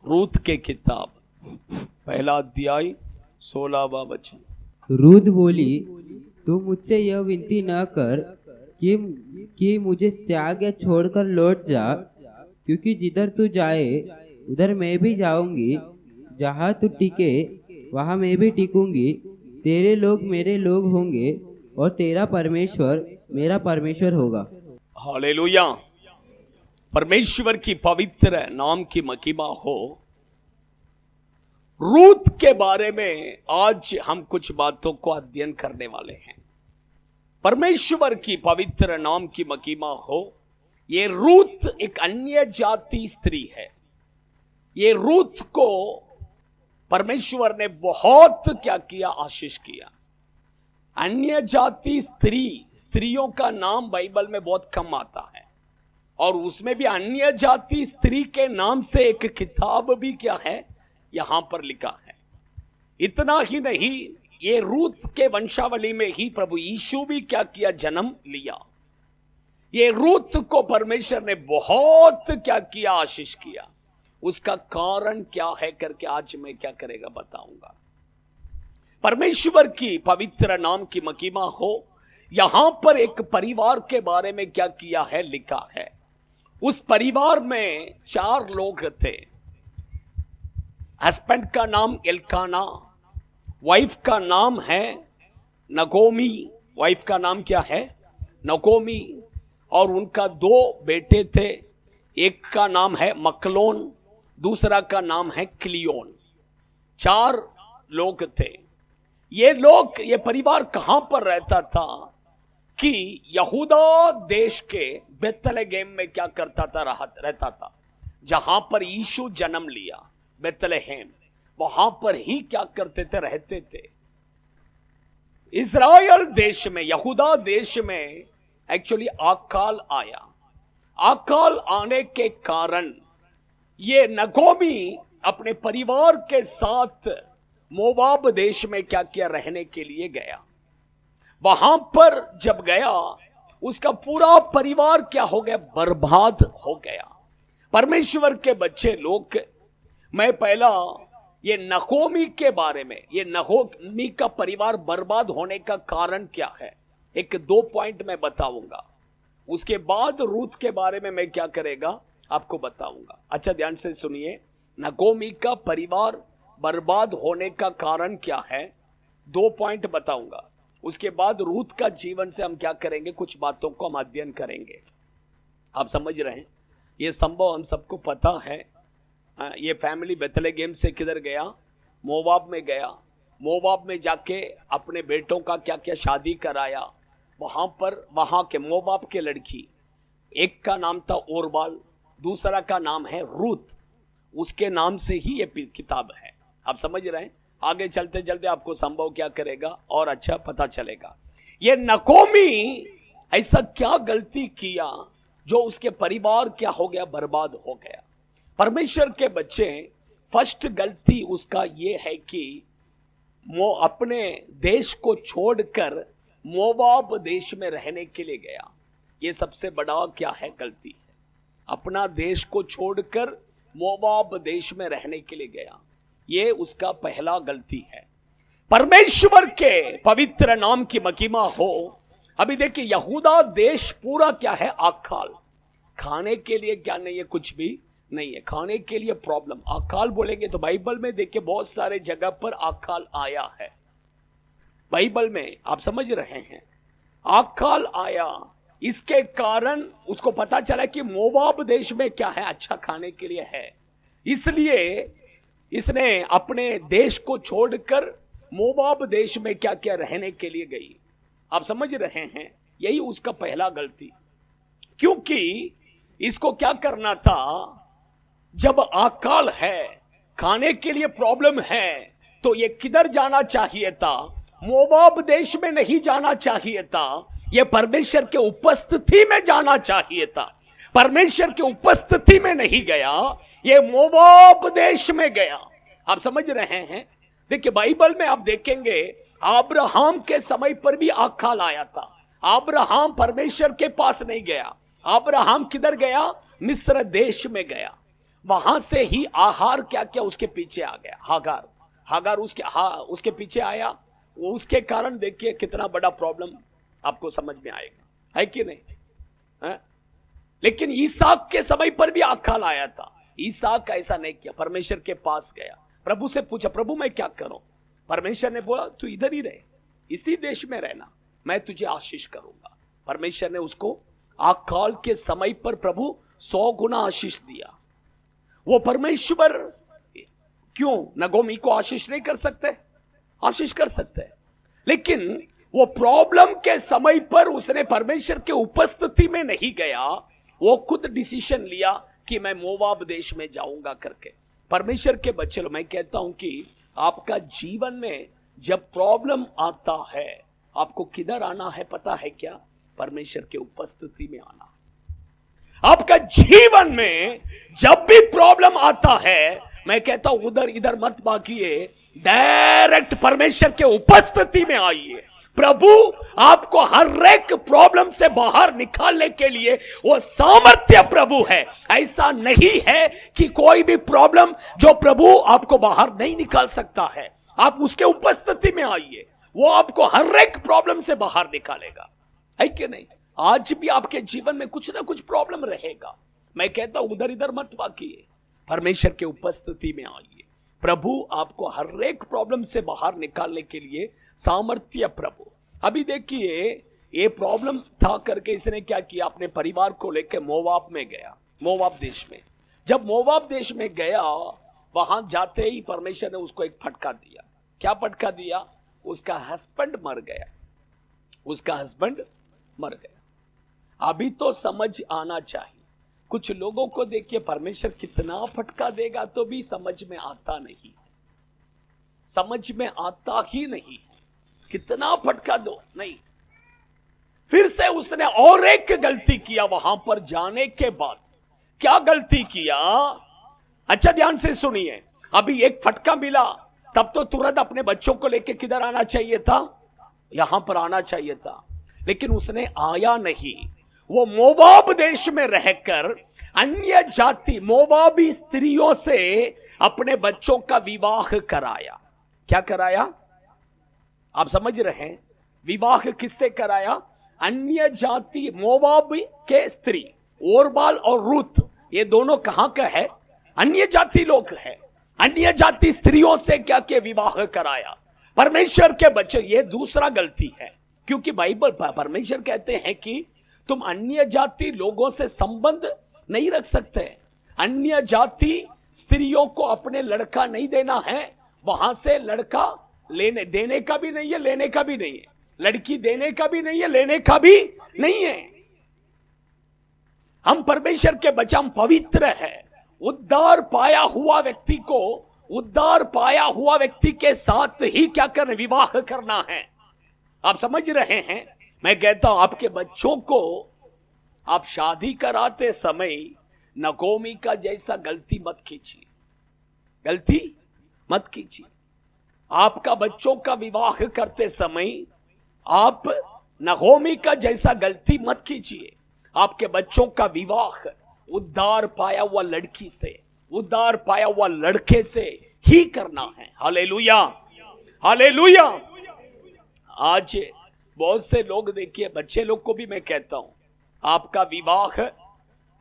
रूत के किताब पहला अध्याय 16वां वचन। रूत बोली, तू मुझसे यह विनती न कर कि मुझे त्याग या छोड़कर लौट जा, क्योंकि जिधर तू जाए उधर मैं भी जाऊंगी, जहाँ तू टिके वहाँ मैं भी टिकूंगी। तेरे लोग मेरे लोग होंगे और तेरा परमेश्वर मेरा परमेश्वर होगा। हालेलुया। परमेश्वर की पवित्र नाम की महिमा हो। रूत के बारे में आज हम कुछ बातों को अध्ययन करने वाले हैं। परमेश्वर की पवित्र नाम की महिमा हो। ये रूत एक अन्य जाति स्त्री है। ये रूत को परमेश्वर ने बहुत क्या किया, आशीष किया। अन्य जाति स्त्रियों का नाम बाइबल में बहुत कम आता है, और उसमें भी अन्य जाति स्त्री के नाम से एक किताब भी क्या है, यहां पर लिखा है। इतना ही नहीं, ये रूत के वंशावली में ही प्रभु यीशु भी क्या किया, जन्म लिया। ये रूत को परमेश्वर ने बहुत क्या किया, आशीष किया। उसका कारण क्या है करके आज मैं क्या करेगा बताऊंगा। परमेश्वर की पवित्र नाम की महिमा हो। यहां पर एक परिवार के बारे में क्या किया है, लिखा है। उस परिवार में 4 लोग थे। हस्बैंड का नाम एल्काना, वाइफ का नाम है नगोमी। वाइफ का नाम क्या है, नगोमी। और उनका 2 बेटे थे। एक का नाम है मकलोन, दूसरा का नाम है क्लियोन। 4 लोग थे। ये परिवार कहां पर रहता था कि यहूदा देश के बेतलेहम में क्या करता था, रहता था। जहां पर यीशु जन्म लिया, बेतलेहम, वहां पर ही क्या करते थे, रहते थे। इस्राएल देश में, यहूदा देश में एक्चुअली अकाल आया। अकाल आने के कारण ये नगोमी अपने परिवार के साथ मोवाब देश में क्या किया, रहने के लिए गया। वहां पर जब गया, उसका पूरा परिवार क्या हो गया, बर्बाद हो गया। परमेश्वर के बच्चे लोग, मैं पहला ये नगोमी के बारे में, ये नगोमी का परिवार बर्बाद होने का कारण क्या है, एक 2 पॉइंट मैं बताऊंगा। उसके बाद रूत के बारे में मैं क्या करेगा, आपको बताऊंगा। अच्छा ध्यान से सुनिए। नगोमी का परिवार बर्बाद होने का कारण क्या है, 2 पॉइंट बताऊंगा। उसके बाद रूत का जीवन से हम क्या करेंगे, कुछ बातों को हम अध्ययन करेंगे। आप समझ रहे हैं, ये संभव हम सबको पता है। ये फैमिली बेतलेहम से किधर गया, मोवाब में गया। मोवाब में जाके अपने बेटों का क्या क्या शादी कराया। वहां के मोवाब के लड़की, एक का नाम था ओरबाल, दूसरा का नाम है रूत। उसके नाम से ही ये किताब है। आप समझ रहे हैं। आगे चलते चलते आपको संभव क्या करेगा और अच्छा पता चलेगा। ये नगोमी ऐसा क्या गलती किया जो उसके परिवार क्या हो गया, बर्बाद हो गया। परमेश्वर के बच्चे, फर्स्ट गलती उसका ये है कि वो अपने देश को छोड़कर मोवाब देश में रहने के लिए गया। ये सबसे बड़ा क्या है, गलती है। अपना देश को छोड़कर मोवाब देश में रहने के लिए गया, ये उसका पहला गलती है। परमेश्वर के पवित्र नाम की महिमा हो। अभी देखिए, यहूदा देश पूरा क्या है, अकाल। खाने के लिए क्या नहीं है, कुछ भी नहीं है। खाने के लिए प्रॉब्लम। अकाल बोलेंगे तो बाइबल में देखिए बहुत सारे जगह पर अकाल आया है। बाइबल में आप समझ रहे हैं, अकाल आया। इसके कारण उसको पता चला कि मोवाब देश में क्या है, अच्छा खाने के लिए है। इसलिए इसने अपने देश को छोड़कर मोवाब देश में क्या क्या रहने के लिए गई। आप समझ रहे हैं, यही उसका पहला गलती। क्योंकि इसको क्या करना था, जब अकाल है, खाने के लिए प्रॉब्लम है, तो ये किधर जाना चाहिए था, मोवाब देश में नहीं जाना चाहिए था। ये परमेश्वर के उपस्थिति में जाना चाहिए था। परमेश्वर के उपस्थिति में नहीं गया, ये मोवाब देश में गया। आप समझ रहे हैं। देखिए बाइबल में आप देखेंगे, अब्राहम के समय पर भी अकाल आया था। अब्राहम परमेश्वर के पास नहीं गया। अब्राहम किधर गया, मिस्र देश में गया। वहां से ही आहार क्या क्या उसके पीछे आ गया। हागार उसके पीछे आया। वो उसके कारण देखिए कितना बड़ा प्रॉब्लम आपको समझ में आएगा, है कि नहीं? है? लेकिन ईसाक के समय पर भी आकाल आया था। ईसाक ऐसा नहीं किया, परमेश्वर के पास गया, प्रभु से पूछा, प्रभु मैं क्या करूं? परमेश्वर ने बोला तू इधर ही रहे, इसी देश में रहना, मैं तुझे आशीष करूंगा। परमेश्वर ने उसको आकाल के समय पर प्रभु 100 गुना आशीष दिया। वो परमेश्वर क्यों नगोमी को आशीष नहीं कर सकते? आशीष कर सकते हैं, लेकिन वो प्रॉब्लम के समय पर उसने परमेश्वर के उपस्थिति में नहीं गया। वो खुद डिसीजन लिया कि मैं मोवाब देश में जाऊंगा करके। परमेश्वर के बच्चे, मैं कहता हूं कि आपका जीवन में जब प्रॉब्लम आता है, आपको किधर आना है पता है क्या? परमेश्वर के उपस्थिति में आना। आपका जीवन में जब भी प्रॉब्लम आता है, मैं कहता हूं उधर इधर मत भागिए, डायरेक्ट परमेश्वर के उपस्थिति में आइए। प्रभु आपको हर एक प्रॉब्लम से बाहर निकालने के लिए वो सामर्थ्य प्रभु है। ऐसा नहीं है कि कोई भी प्रॉब्लम जो प्रभु आपको बाहर नहीं निकाल सकता है। आप उसके उपस्थिति में आइए, वो आपको हर एक प्रॉब्लम से बाहर निकालेगा, है कि नहीं? आज भी आपके जीवन में कुछ ना कुछ प्रॉब्लम रहेगा। मैं कहता हूं उधर इधर मत भागिए, परमेश्वर के उपस्थिति में आइए। प्रभु आपको हर एक प्रॉब्लम से बाहर निकालने के लिए सामर्थ्य प्रभु। अभी देखिए, ये प्रॉब्लम था करके इसने क्या किया, अपने परिवार को लेकर मोवाब में गया, मोवाब देश में। जब मोवाब देश में गया, वहां जाते ही परमेश्वर ने उसको एक फटका दिया। क्या फटका दिया? उसका हस्बैंड मर गया, उसका हस्बैंड मर गया। अभी तो समझ आना चाहिए। कुछ लोगों को देखिए, परमेश्वर कितना फटका देगा तो भी समझ में आता नहीं, समझ में आता ही नहीं। कितना फटका दो, नहीं। फिर से उसने और एक गलती किया वहां पर जाने के बाद। क्या गलती किया? अच्छा ध्यान से सुनिए। अभी एक फटका मिला, तब तो तुरंत अपने बच्चों को लेकर किधर आना चाहिए था? यहां पर आना चाहिए था, लेकिन उसने आया नहीं। वो मोवाब देश में रहकर अन्य जाति मोवाबी स्त्रियों से अपने बच्चों का विवाह कराया। क्या कराया? आप समझ रहे हैं? विवाह किससे कराया? अन्य जाति मोवाब के स्त्री, ओरबाल और रूत, ये दोनों कहां का है? अन्य जाति लोग है। अन्य जाति स्त्रियों से क्या के विवाह कराया। परमेश्वर के बच्चे, ये दूसरा गलती है, क्योंकि बाइबल परमेश्वर कहते हैं कि तुम अन्य जाति लोगों से संबंध नहीं रख सकते। अन्य जाति स्त्रियों को अपने लड़का नहीं देना है। वहां से लड़का देने का भी नहीं है, लेने का भी नहीं है। लड़की देने का भी नहीं है, लेने का भी नहीं है। हम परमेश्वर के बच्चे, हम पवित्र है। उद्धार पाया हुआ व्यक्ति को उद्धार पाया हुआ व्यक्ति के साथ ही क्या करना? विवाह करना है। आप समझ रहे हैं? मैं कहता हूं आपके बच्चों को आप शादी कराते समय नगोमी का जैसा गलती मत कीजिए, गलती मत कीजिए। आपका बच्चों का विवाह करते समय आप नगोमी का जैसा गलती मत कीजिए। आपके बच्चों का विवाह उद्धार पाया हुआ लड़की से, उद्धार पाया हुआ लड़के से ही करना है। Hallelujah, hallelujah. आज बहुत से लोग देखिए, बच्चे लोग को भी मैं कहता हूं, आपका विवाह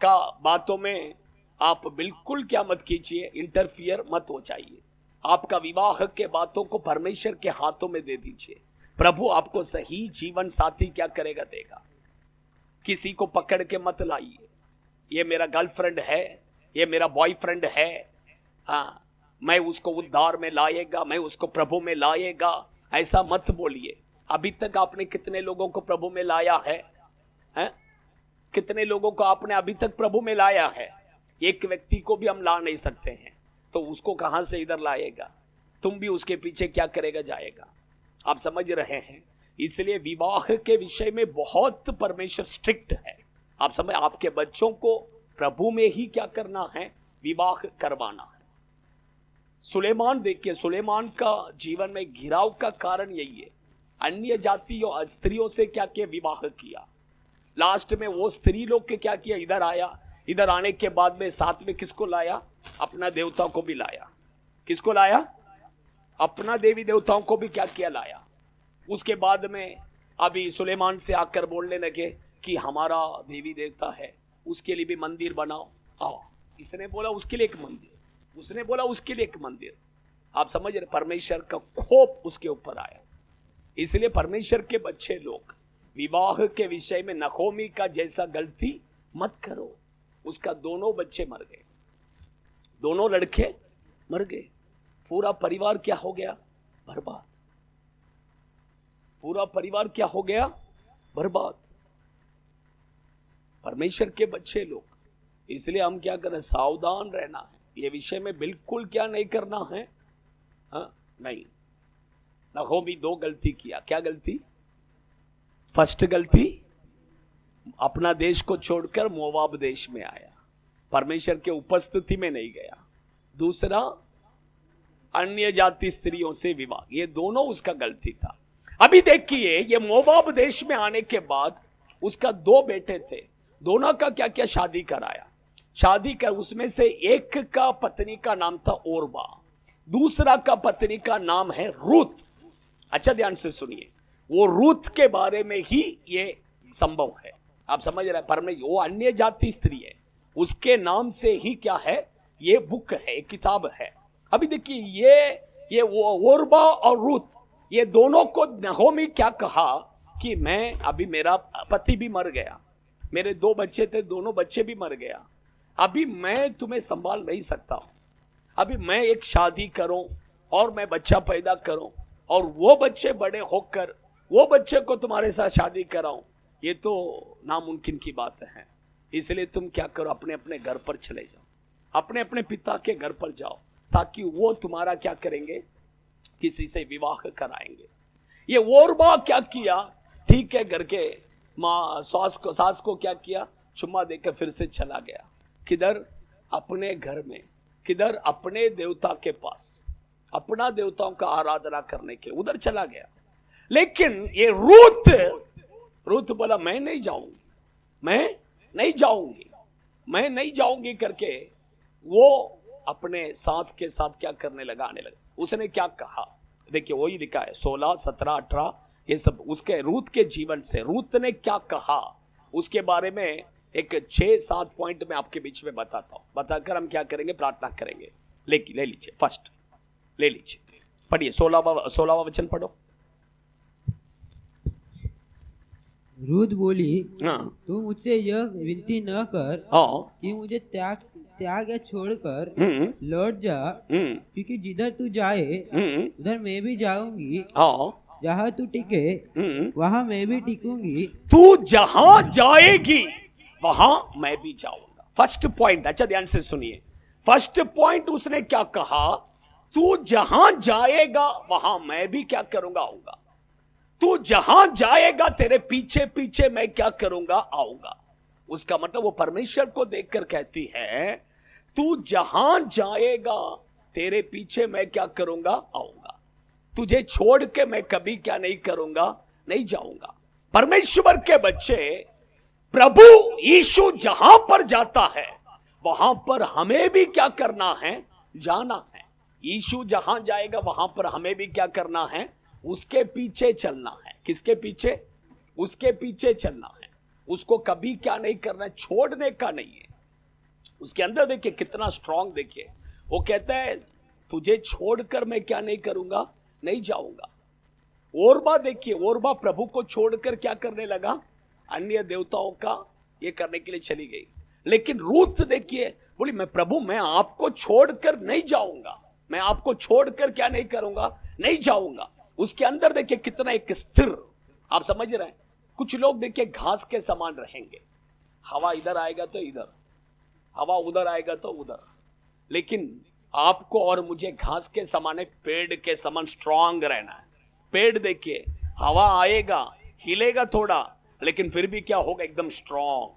का बातों में आप बिल्कुल क्या मत कीजिए, इंटरफियर मत हो जाइए। आपका विवाह के बातों को परमेश्वर के हाथों में दे दीजिए। प्रभु आपको सही जीवन साथी क्या करेगा? देगा। किसी को पकड़ के मत लाइए, ये मेरा गर्लफ्रेंड है, ये मेरा बॉयफ्रेंड है, हाँ मैं उसको उद्धार में लाएगा, मैं उसको प्रभु में लाएगा, ऐसा मत बोलिए। अभी तक आपने कितने लोगों को प्रभु में लाया है? कितने लोगों को आपने अभी तक प्रभु में लाया है? एक व्यक्ति को भी हम ला नहीं सकते हैं, तो उसको कहां से इधर लाएगा? तुम भी उसके पीछे क्या करेगा? जाएगा। आप समझ रहे हैं? इसलिए विवाह के विषय में बहुत परमेश्वर स्ट्रिक्ट है। आप समझ, आपके बच्चों को प्रभु में ही क्या करना है? विवाह करवाना है। सुलेमान देखिए, सुलेमान का जीवन में घिराव का कारण यही है। अन्य जातियों स्त्रियों से क्या किया? विवाह किया। लास्ट में वो स्त्री लोग के क्या किया? इधर आया। इधर आने के बाद में साथ में किसको लाया? अपना देवता को भी लाया। किसको लाया? अपना देवी देवताओं को भी क्या किया? लाया। उसके बाद में अभी सुलेमान से आकर बोलने लगे कि हमारा देवी देवता है, उसके लिए भी मंदिर बनाओ। आओ, इसने बोला उसके लिए एक मंदिर, उसने बोला उसके लिए एक मंदिर। आप समझ रहे, परमेश्वर का कोप उसके ऊपर आया। इसलिए परमेश्वर के बच्चे लोग विवाह के विषय में नकोमी का जैसा गलती मत करो। उसका दोनों बच्चे मर गए, दोनों लड़के मर गए, पूरा परिवार क्या हो गया? बर्बाद। पूरा परिवार क्या हो गया? बर्बाद। परमेश्वर के बच्चे लोग, इसलिए हम क्या करें? सावधान रहना है। ये विषय में बिल्कुल क्या नहीं करना है? हाँ, नहीं। नहोमी 2 गलती किया। क्या गलती? फर्स्ट गलती, अपना देश को छोड़कर मोवाब देश में आया, परमेश्वर के उपस्थिति में नहीं गया। दूसरा, अन्य जाति स्त्रियों से विवाह, ये दोनों उसका गलती था। अभी देखिए, ये मोवाब देश में आने के बाद उसका 2 बेटे थे, दोनों का क्या क्या शादी कराया। शादी कर, उसमें से एक का पत्नी का नाम था ओरबा, दूसरा का पत्नी का नाम है रूत। अच्छा ध्यान से सुनिए, वो रूत के बारे में ही ये संभव है। आप समझ रहे हैं? परमेश्वर वो अन्य जाति स्त्री है, उसके नाम से ही क्या है? ये बुक है, किताब है। अभी देखिए, ये वो ओरबा और रूत, ये दोनों को नहोमी क्या कहा कि मैं, अभी मेरा पति भी मर गया, मेरे 2 बच्चे थे, दोनों बच्चे भी मर गया, अभी मैं तुम्हें संभाल नहीं सकता हूं। अभी मैं एक शादी करूं और मैं बच्चा पैदा करूं और वो बच्चे बड़े होकर वो बच्चे को तुम्हारे साथ शादी कराऊं, ये तो नामुमकिन की बात है। इसलिए तुम क्या करो, अपने अपने घर पर चले जाओ, अपने अपने पिता के घर पर जाओ, ताकि वो तुम्हारा क्या करेंगे? किसी से विवाह कराएंगे। ये ओरबा क्या किया? ठीक है, घर के माँ सास को क्या किया? चुम्मा देकर फिर से चला गया। किधर? अपने घर में। किधर? अपने देवता के पास, अपना देवताओं का आराधना करने के उधर चला गया। लेकिन ये रूत बोला मैं नहीं जाऊंगी, मैं नहीं जाऊंगी, मैं नहीं जाऊंगी करके वो अपने सास के साथ क्या करने लगा? आने लगा। उसने क्या कहा? देखिए, वही लिखा है 16, 17, 18, ये सब उसके रूत के जीवन से। रूत ने क्या कहा उसके बारे में एक 6-7 पॉइंट में आपके बीच में बताता हूं, बताकर हम क्या करेंगे? प्रार्थना करेंगे। ले लीजिए, फर्स्ट ले लीजिए, पढ़िए 16वां वचन पढ़ो। रूत बोली, हाँ, तू मुझसे यह विनती न कर कि मुझे त्याग या छोड़कर लौट जा, क्योंकि जिधर तू जाए उधर मैं भी जाऊंगी, जहाँ तू टिके वहाँ मैं भी टिकूंगी। तू जहाँ जाएगी वहाँ मैं भी जाऊंगा। फर्स्ट पॉइंट, अच्छा ध्यान से सुनिए, फर्स्ट पॉइंट उसने क्या कहा? तू जहां जाएगा वहां मैं भी क्या करूंगा? आऊंगा। तू जहां जाएगा तेरे पीछे पीछे मैं क्या करूंगा? आऊंगा। उसका मतलब वो परमेश्वर को देखकर कहती है, तू जहां जाएगा तेरे पीछे मैं क्या करूंगा? आऊंगा। तुझे छोड़ के मैं कभी क्या नहीं करूंगा? नहीं जाऊंगा। परमेश्वर के बच्चे, प्रभु यीशु जहां पर जाता है वहां पर हमें भी क्या करना है? जाना है। यीशु जहां जाएगा वहां पर हमें भी क्या करना है? उसके पीछे चलना है। किसके पीछे? उसके पीछे चलना है। उसको कभी क्या नहीं करना? छोड़ने का नहीं है। उसके अंदर देखिए कितना स्ट्रांग, देखिए वो कहता है तुझे छोड़कर मैं क्या नहीं करूंगा? नहीं जाऊंगा। ओरबा देखिए, ओरबा प्रभु को छोड़कर क्या करने लगा? अन्य देवताओं का ये करने के लिए चली गई। लेकिन रूत देखिए, बोली मैं प्रभु, मैं आपको छोड़कर नहीं जाऊंगा, मैं आपको छोड़कर क्या नहीं करूंगा? नहीं जाऊंगा। उसके अंदर देखिए कितना एक स्थिर, आप समझ रहे हैं? कुछ लोग देखिए घास के समान रहेंगे, हवा इधर आएगा तो इधर, हवा उधर आएगा तो उधर, लेकिन आपको और मुझे घास के समान, पेड़ के समान स्ट्रांग रहना है। पेड़ देखिए, हवा आएगा, हिलेगा थोड़ा, लेकिन फिर भी क्या होगा? एकदम स्ट्रांग,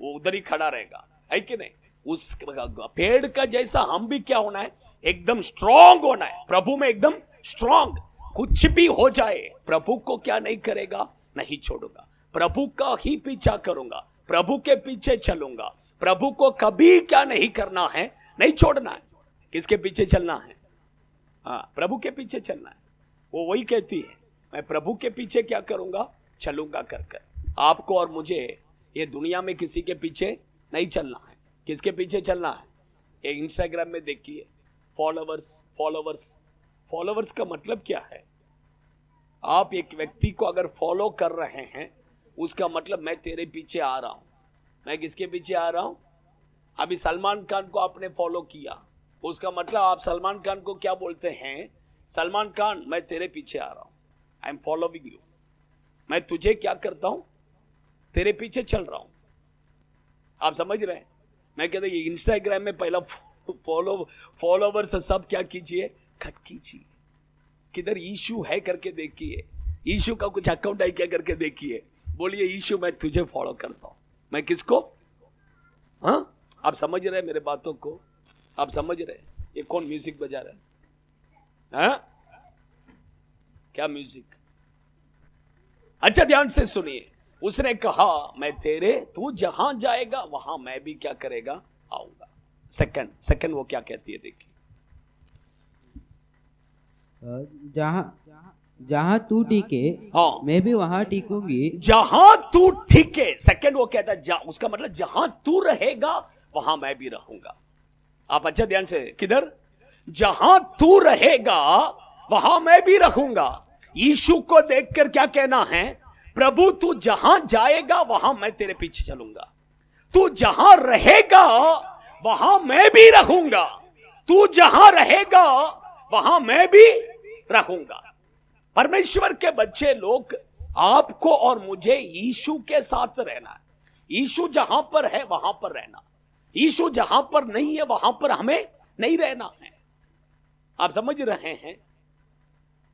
वो उधर ही खड़ा रहेगा, है कि नहीं? उस पेड़ का जैसा हम भी क्या होना है? एकदम स्ट्रांग होना है, प्रभु में एकदम स्ट्रांग। कुछ भी हो जाए प्रभु को क्या नहीं करेगा? नहीं छोड़ूंगा, प्रभु का ही पीछा करूंगा, प्रभु के पीछे चलूंगा, प्रभु को कभी क्या नहीं करना है? नहीं छोड़ना है। किसके पीछे चलना है? हाँ, प्रभु के पीछे चलना है। वो वही कहती है, मैं प्रभु के पीछे क्या करूंगा? चलूंगा कर कर। आपको और मुझे ये दुनिया में किसी के पीछे नहीं चलना है। किसके पीछे चलना है? ये इंस्टाग्राम में देखिए, फॉलोवर्स फॉलोवर्स फॉलोवर्स का मतलब क्या है? आप एक व्यक्ति को अगर फॉलो कर रहे हैं, उसका मतलब मैं तेरे पीछे आ रहा हूं। मैं किसके पीछे आ रहा हूं? अभी सलमान खान को आपने फॉलो किया, उसका मतलब आप सलमान खान को क्या बोलते हैं? सलमान खान, मैं तेरे पीछे आ रहा हूं, आई एम फॉलोइंग यू। मैं तुझे क्या करता हूं? तेरे पीछे चल रहा हूं। आप समझ रहे हैं? मैं कहता ये इंस्टाग्राम में पहला फॉलोवर्स सब क्या कीजिए? कट कीजिए। किधर ईशु है करके देखिए, ईशु का कुछ अकाउंट है क्या करके देखिए, बोलिए ईशु मैं तुझे फॉलो करता हूं। मैं किसको? हाँ, आप समझ रहे हैं मेरे बातों को? आप समझ रहे हैं? ये कौन म्यूजिक बजा रहा है? हाँ? क्या म्यूजिक? अच्छा ध्यान से सुनिए। उसने कहा मैं तेरे, तू जहां जाएगा वहां मैं भी क्या करेगा? आऊंगा। सेकंड वो क्या कहती है देखिए, जहाँ जहाँ तू टिके हाँ, मैं भी वहां टिकूंगी। जहां तू टिके। सेकंड वो कहता है उसका मतलब जहां तू रहेगा वहां मैं भी रहूंगा। आप अच्छा ध्यान से, किधर? जहां तू रहेगा वहां मैं भी रहूंगा। यीशु को देखकर क्या कहना है? प्रभु तू जहां जाएगा वहां मैं तेरे पीछे चलूंगा। तू जहां रहेगा वहां मैं भी रहूंगा। तू जहां रहेगा वहां मैं भी रहूंगा। परमेश्वर के बच्चे लोग, आपको और मुझे यीशु के साथ रहना है। यीशु जहां पर है वहां पर रहना। यीशु जहां पर नहीं है वहां पर हमें नहीं रहना है। आप समझ रहे हैं?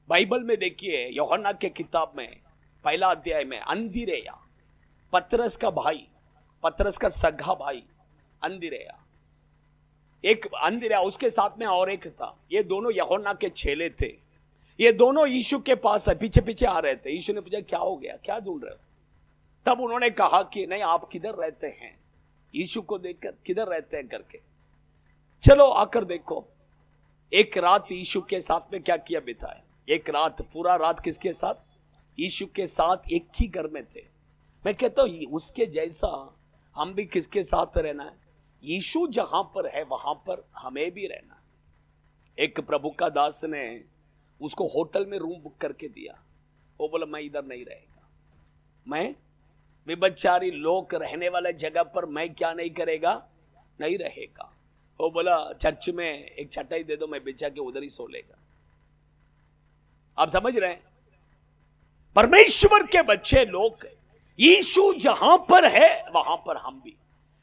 बाइबल में देखिए, यूहन्ना के किताब में पहला अध्याय में अंदिरेया, पतरस का भाई, पतरस का सगा भाई अंदिरेया, एक अंदिरेया, उसके साथ में और एक था। ये दोनों यूहन्ना के चेले थे। ये दोनों यीशु के पास पीछे पीछे आ रहे थे। यीशु ने पूछा क्या हो गया, क्या ढूंढ रहे हो? तब उन्होंने कहा कि नहीं, आप किधर रहते हैं? यीशु को देखकर किधर रहते हैं करके, चलो आकर देखो। एक रात यीशु के साथ में क्या किया, बिताया। एक रात, पूरा रात किसके साथ? यीशु के साथ एक ही घर में थे। मैं कहता हूं उसके जैसा हम भी किसके साथ रहना है? यीशु जहां पर है वहां पर हमें भी रहना है। एक प्रभु का दास ने उसको होटल में रूम बुक करके दिया। वो बोला मैं इधर नहीं रहेगा, मैं विभचारी लोग रहने वाले जगह पर मैं क्या नहीं करेगा? नहीं रहेगा। वो बोला चर्च में एक चटाई दे दो, मैं बिछा के उधर ही सो लेगा। आप समझ रहे हैं? परमेश्वर के बच्चे लोग, यीशु जहां पर है वहां पर हम भी,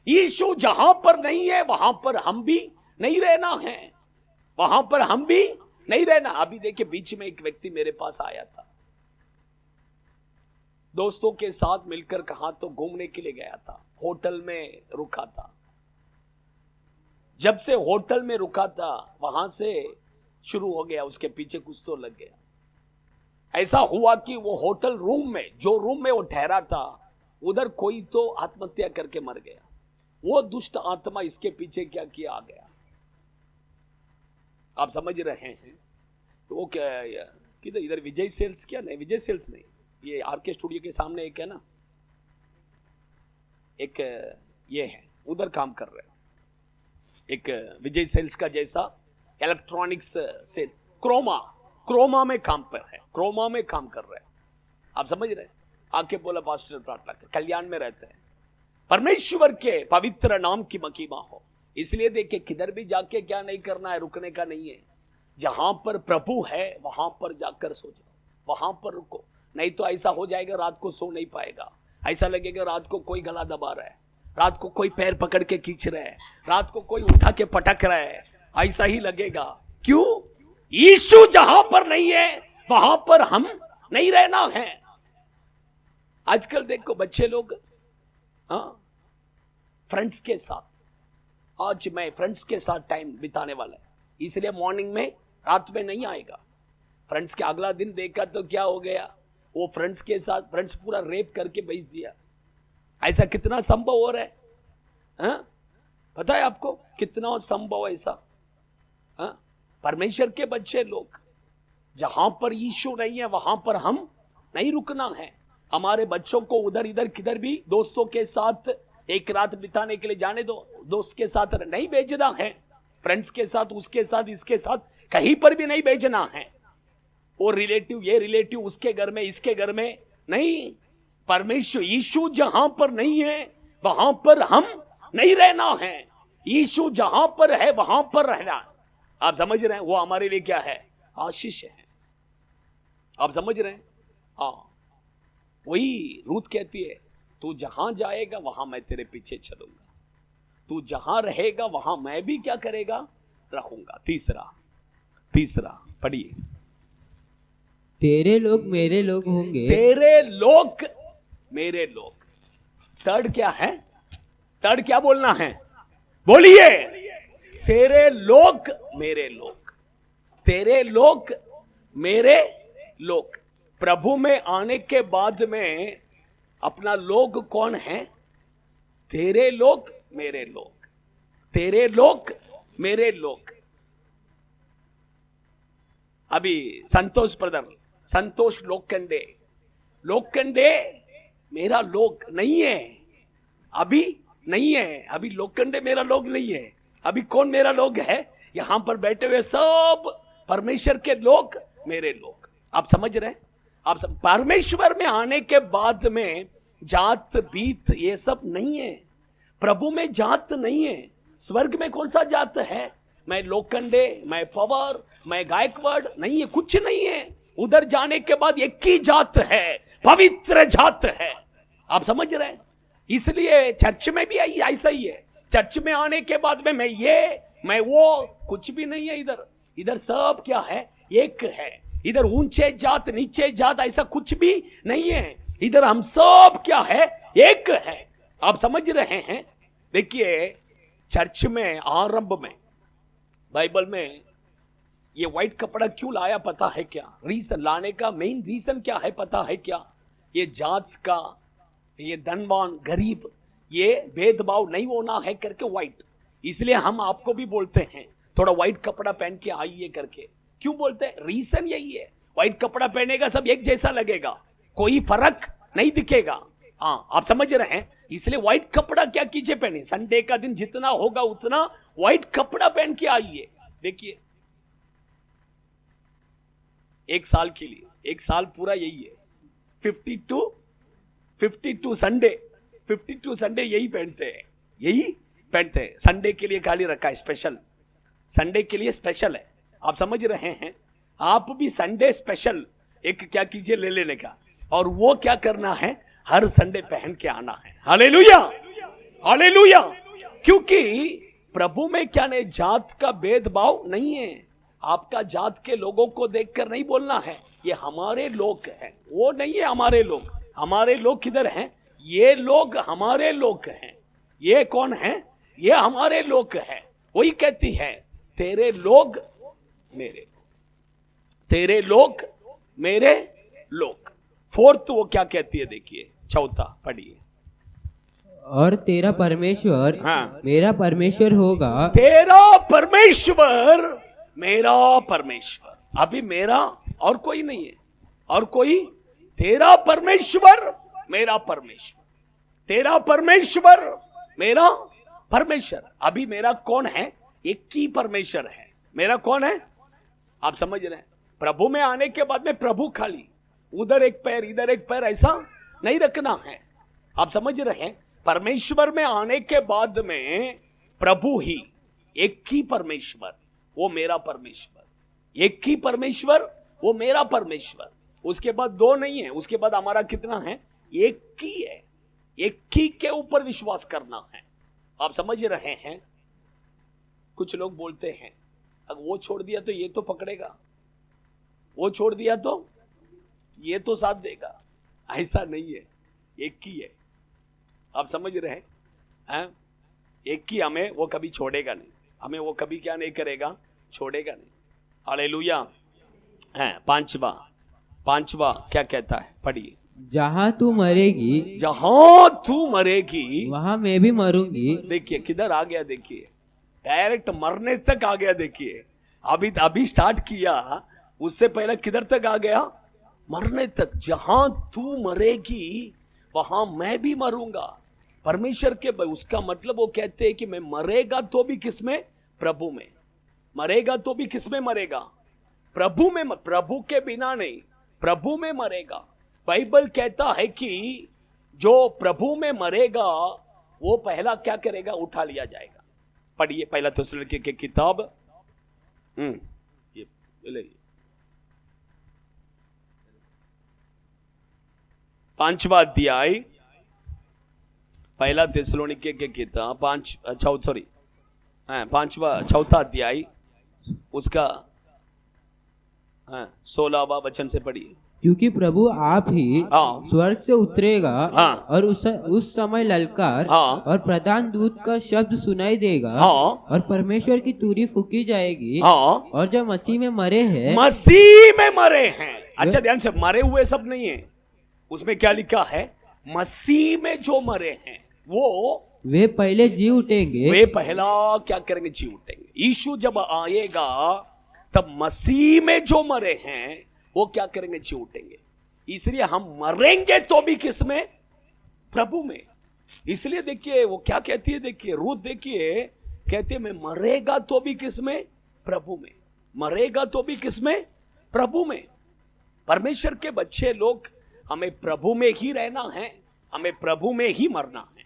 यीशु जहां पर नहीं है वहां पर हम भी नहीं रहना है। वहां पर हम भी नहीं रहना। अभी देखिए, बीच में एक व्यक्ति मेरे पास आया था, दोस्तों के साथ मिलकर कहा तो घूमने के लिए गया था, होटल में रुका था। जब से होटल में रुका था वहां से शुरू हो गया, उसके पीछे कुछ तो लग गया। ऐसा हुआ कि वो होटल रूम में, जो रूम में वो ठहरा था, उधर कोई तो आत्महत्या करके मर गया। वो दुष्ट आत्मा इसके पीछे क्या किया, आ गया। आप समझ रहे हैं? तो वो क्या किधर, इधर विजय सेल्स, क्या नहीं, विजय सेल्स नहीं, ये आरके स्टूडियो के सामने एक है ना, एक ये है, उधर काम कर रहे हैं। एक विजय सेल्स का जैसा इलेक्ट्रॉनिक्स सेल्स, क्रोमा में काम पर है, क्रोमा में काम कर रहे हैं। आप समझ रहे हैं? आके बोला पास्टर प्रार्थना कर, कल्याण में रहते हैं। परमेश्वर के पवित्र नाम की महिमा हो। इसलिए देखिए, किधर भी जाके क्या नहीं करना है, रुकने का नहीं है। जहां पर प्रभु है वहां पर जाकर सो जाओ, वहां पर रुको। नहीं तो ऐसा हो जाएगा, रात को सो नहीं पाएगा। ऐसा लगेगा रात को कोई गला दबा रहा है, रात को कोई पैर पकड़ के खींच रहा है, रात को कोई उठा के पटक रहा है, ऐसा ही लगेगा। क्यों? यीशु जहां पर नहीं है वहां पर हम नहीं रहना है। आजकल देखो बच्चे लोग, हाँ, फ्रेंड्स के साथ, आज मैं फ्रेंड्स के साथ टाइम बिताने वाला है, इसलिए मॉर्निंग में, रात में नहीं आएगा। फ्रेंड्स के अगला दिन देखा तो क्या हो गया, वो फ्रेंड्स के साथ, फ्रेंड्स पूरा रेप करके भेज दिया। ऐसा कितना संभव हो रहा है? हाँ? पता है आपको कितना संभव ऐसा? हाँ? परमेश्वर के बच्चे लोग, जहां पर यीशु नहीं है वहां पर हम नहीं रुकना है। हमारे बच्चों को उधर इधर किधर भी दोस्तों के साथ एक रात बिताने के लिए जाने दो, दोस्त के साथ नहीं भेजना है, फ्रेंड्स के साथ, उसके साथ, इसके साथ कहीं पर भी नहीं भेजना है। वो रिलेटिव, ये रिलेटिव, उसके घर में, इसके घर में नहीं। परमेश्वर यीशु जहां पर नहीं है वहां पर हम नहीं रहना है। यीशु जहां पर है वहां पर रहना। आप समझ रहे हैं? वो हमारे लिए क्या है? आशीष है। आप समझ रहे हैं? हाँ, वही रूत कहती है, तू जहां जाएगा वहां मैं तेरे पीछे चलूंगा, तू जहां रहेगा वहां मैं भी क्या करेगा? रहूंगा। तीसरा पढ़िए। तेरे लोग मेरे लोग होंगे। तेरे लोग मेरे लोग। थर्ड क्या है? थर्ड क्या बोलना है? बोलिए। तेरे लोग मेरे लोग। तेरे लोग मेरे लोग। प्रभु में आने के बाद में अपना लोग कौन है? तेरे लोग मेरे लोग। तेरे लोग मेरे लोग। अभी संतोष ब्रदर, संतोष लोखंडे मेरा लोग नहीं है। अभी नहीं है, अभी लोखंडे मेरा लोग नहीं है। अभी कौन मेरा लोग है? यहां पर बैठे हुए सब परमेश्वर के लोग मेरे लोग। आप समझ रहे हैं? परमेश्वर में आने के बाद में जात बीत ये सब नहीं है। प्रभु में जात नहीं है। स्वर्ग में कौन सा जात है? मैं लोखंडे, मैं पवार, मैं गायकवाड़ नहीं है, कुछ नहीं है। उधर जाने के बाद एक ही जात है, पवित्र जात है। आप समझ रहे हैं? इसलिए चर्च में भी ऐसा ही है। चर्च में आने के बाद में मैं ये, मैं वो, कुछ भी नहीं है इधर। इधर सब क्या है? एक है। इधर ऊंचे जात नीचे जात ऐसा कुछ भी नहीं है। इधर हम सब क्या है? एक है। आप समझ रहे हैं? देखिए, चर्च में आरंभ में बाइबल में ये व्हाइट कपड़ा क्यों लाया पता है क्या? रीजन लाने का मेन रीजन क्या है पता है क्या? ये जात का, ये धनवान गरीब, ये भेदभाव नहीं होना है करके व्हाइट। इसलिए हम आपको भी बोलते हैं थोड़ा व्हाइट कपड़ा पहन के आइए करके। क्यों बोलते हैं? रीजन यही है। व्हाइट कपड़ा पहनेगा सब एक जैसा लगेगा, कोई फर्क नहीं दिखेगा। हाँ, आप समझ रहे हैं? इसलिए व्हाइट कपड़ा क्या कीजिए पहने। संडे का दिन जितना होगा उतना व्हाइट कपड़ा पहन के आइए। देखिए, एक साल के लिए, एक साल पूरा यही है। 52 संडे, 52 संडे यही पहनते हैं, यही पहनते हैं। संडे के लिए खाली रखा है स्पेशल, संडे के लिए स्पेशल है। आप समझ रहे हैं? आप भी संडे स्पेशल एक क्या कीजिए ले लेने का, और वो क्या करना है? हर संडे पहन के आना है। Hallelujah, hallelujah. क्योंकि प्रभु में क्या नहीं, जात का भेदभाव नहीं है। आपका जात के लोगों को देखकर नहीं बोलना है ये हमारे लोग हैं, वो नहीं है हमारे लोग। हमारे लोग किधर हैं? ये लोग हमारे लोग हैं। ये कौन है? ये हमारे लोग हैं। वही कहती है, तेरे लोग मेरे, तेरे लोग मेरे लोग। फोर्थ वो क्या कहती है? देखिए, चौथा पढ़िए। और तेरा परमेश्वर हाँ, मेरा परमेश्वर होगा। तेरा परमेश्वर मेरा परमेश्वर। अभी मेरा और कोई नहीं है, और कोई? तेरा परमेश्वर मेरा परमेश्वर, तेरा परमेश्वर मेरा परमेश्वर। अभी मेरा कौन है? एक ही परमेश्वर है। मेरा कौन है? आप समझ रहे हैं? प्रभु में आने के बाद में प्रभु खाली उधर एक पैर इधर एक पैर ऐसा नहीं रखना है। आप समझ रहे हैं? परमेश्वर में आने के बाद में प्रभु ही, एक ही परमेश्वर, वो मेरा परमेश्वर। एक ही परमेश्वर, वो मेरा परमेश्वर। उसके बाद दो नहीं है। उसके बाद हमारा कितना है? एक ही है। एक ही के ऊपर विश्वास करना है। आप समझ रहे हैं? कुछ लोग बोलते हैं अगर वो छोड़ दिया तो ये तो पकड़ेगा, वो छोड़ दिया तो ये तो साथ देगा। ऐसा नहीं है, एक ही है। आप समझ रहे हैं? एक ही हमें वो कभी छोड़ेगा नहीं, हमें वो कभी क्या नहीं करेगा? छोड़ेगा नहीं। हालेलुया। पांचवा क्या कहता है? पढ़िए। जहाँ तू मरेगी जहां तू मरेगी वहाँ मैं भी मरूंगी। देखिए किधर आ गया, देखिए डायरेक्ट मरने तक आ गया। देखिए अभी स्टार्ट किया, उससे पहले किधर तक आ गया? मरने तक। जहां तू मरेगी वहां मैं भी मरूंगा। परमेश्वर के उसका मतलब वो कहते हैं कि मैं मरेगा तो भी किसमें? प्रभु में। मरेगा तो भी किसमें मरेगा? प्रभु में। प्रभु के बिना नहीं, प्रभु में मरेगा। बाइबल कहता है कि जो प्रभु में मरेगा वो पहला क्या करेगा? उठा लिया जाएगा। पढ़िए पहला थिस्सलुनीके की किताब, ये ले 5वां अध्याय, पहला थिस्सलुनीके की किताब 4वां अध्याय उसका 16वां वचन से पढ़िए। क्योंकि प्रभु आप ही हाँ। स्वर्ग से उतरेगा हाँ। और उस समय ललकार हाँ। और प्रधान दूत का शब्द सुनाई देगा। हाँ। और परमेश्वर की तुरी फूकी जाएगी। हाँ। और जो मसीह में मरे हैं, मसीह में मरे हैं। अच्छा ध्यान से, मरे हुए सब नहीं है, उसमें क्या लिखा है? मसीह में जो मरे हैं वो वे पहले जी उठेंगे। वे पहला क्या करेंगे? जी उठेंगे। यीशु जब आएगा तब मसीह में जो मरे हैं वो क्या करेंगे? जी उठेंगे। इसलिए हम मरेंगे तो भी किसमें? प्रभु में। इसलिए देखिए वो क्या कहती है, देखिए रूथ, देखिए कहती है मैं मरेगा तो भी किसमें? प्रभु में। मरेगा तो भी किसमें? प्रभु में। परमेश्वर के बच्चे लोग, हमें प्रभु में ही रहना है, हमें प्रभु में ही मरना है,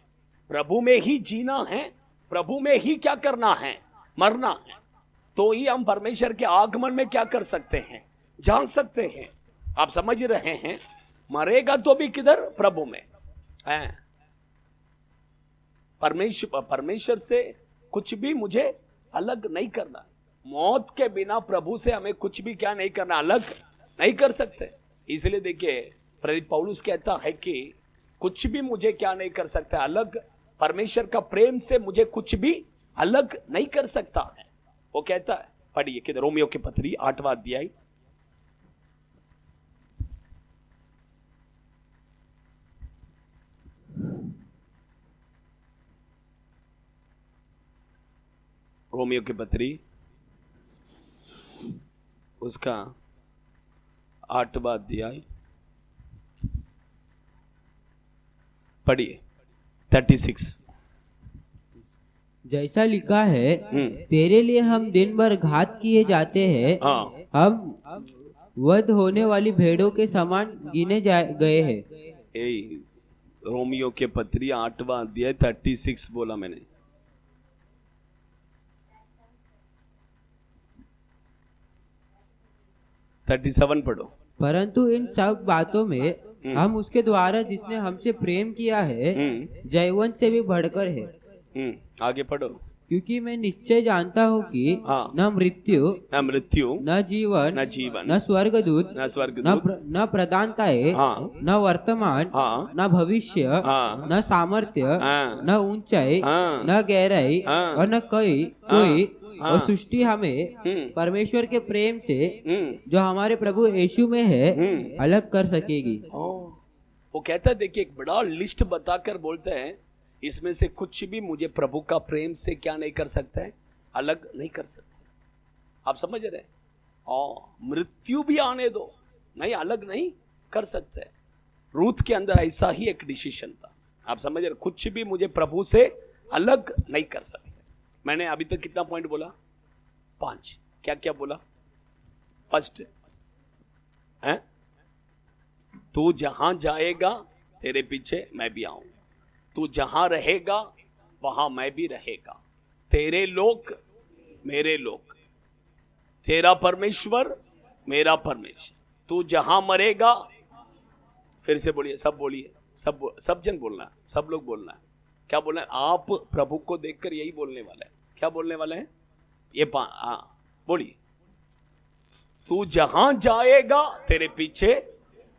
प्रभु में ही जीना है, प्रभु में ही क्या करना है? मरना है। तो ही हम परमेश्वर के आगमन में क्या कर सकते हैं? जान सकते हैं। आप समझ रहे हैं? मरेगा तो भी किधर? प्रभु में है। परमेश्वर से कुछ भी मुझे अलग नहीं करना। मौत के बिना प्रभु से हमें कुछ भी क्या नहीं करना? अलग नहीं कर सकते। इसलिए देखिए प्रेरित पौलुस कहता है कि कुछ भी मुझे क्या नहीं कर सकता? अलग। परमेश्वर का प्रेम से मुझे कुछ भी अलग नहीं कर सकता है, वो कहता है। पढ़िए किधर? रोमियो की पत्री 8वां अध्याय, रोमियो की पत्री उसका 8वां अध्याय पढ़िए 36। जैसा लिखा है, तेरे लिए हम दिन भर घात किए जाते हैं। हाँ। हम वध होने वाली भेड़ों के समान गिने गए हैं। रोमियो के पत्री 8वां अध्याय 36 बोला मैंने। 37 पढ़ो। परंतु इन सब बातों में हम उसके द्वारा जिसने हमसे प्रेम किया है जयवंत से भी बढ़कर है। आगे पढ़ो। क्योंकि मैं निश्चय जानता हूँ कि न मृत्यु न जीवन न स्वर्गदूत न प्रधानताएं न वर्तमान न भविष्य न सामर्थ्य न ऊंचाई न गहराई और न कोई और सृष्टि हमें परमेश्वर के प्रेम से जो हमारे प्रभु यीशु में है अलग कर सकेगी। वो कहता है, देखिए एक बड़ा लिस्ट बताकर बोलते हैं, इसमें से कुछ भी मुझे प्रभु का प्रेम से क्या नहीं कर सकता है? अलग नहीं कर सकता। आप समझ रहे हैं? मृत्यु भी आने दो, नहीं अलग नहीं कर सकते। रूथ के अंदर ऐसा ही एक डिसीजन था। आप समझ रहे? कुछ भी मुझे प्रभु से अलग नहीं कर सकते। मैंने अभी तक कितना पॉइंट बोला? 5। क्या क्या बोला? फर्स्ट है, तू जहां जाएगा तेरे पीछे मैं भी आऊंगा, तू जहां रहेगा वहां मैं भी रहेगा, तेरे लोग मेरे लोग, तेरा परमेश्वर मेरा परमेश्वर, तू जहां मरेगा। फिर से बोलिए, सब बोलिए, सब जन बोलना है, सब लोग बोलना है। क्या बोलना है? आप प्रभु को देखकर यही बोलने वाला है। क्या बोलने वाले हैं? ये बोलिए, तू जहां जाएगा तेरे पीछे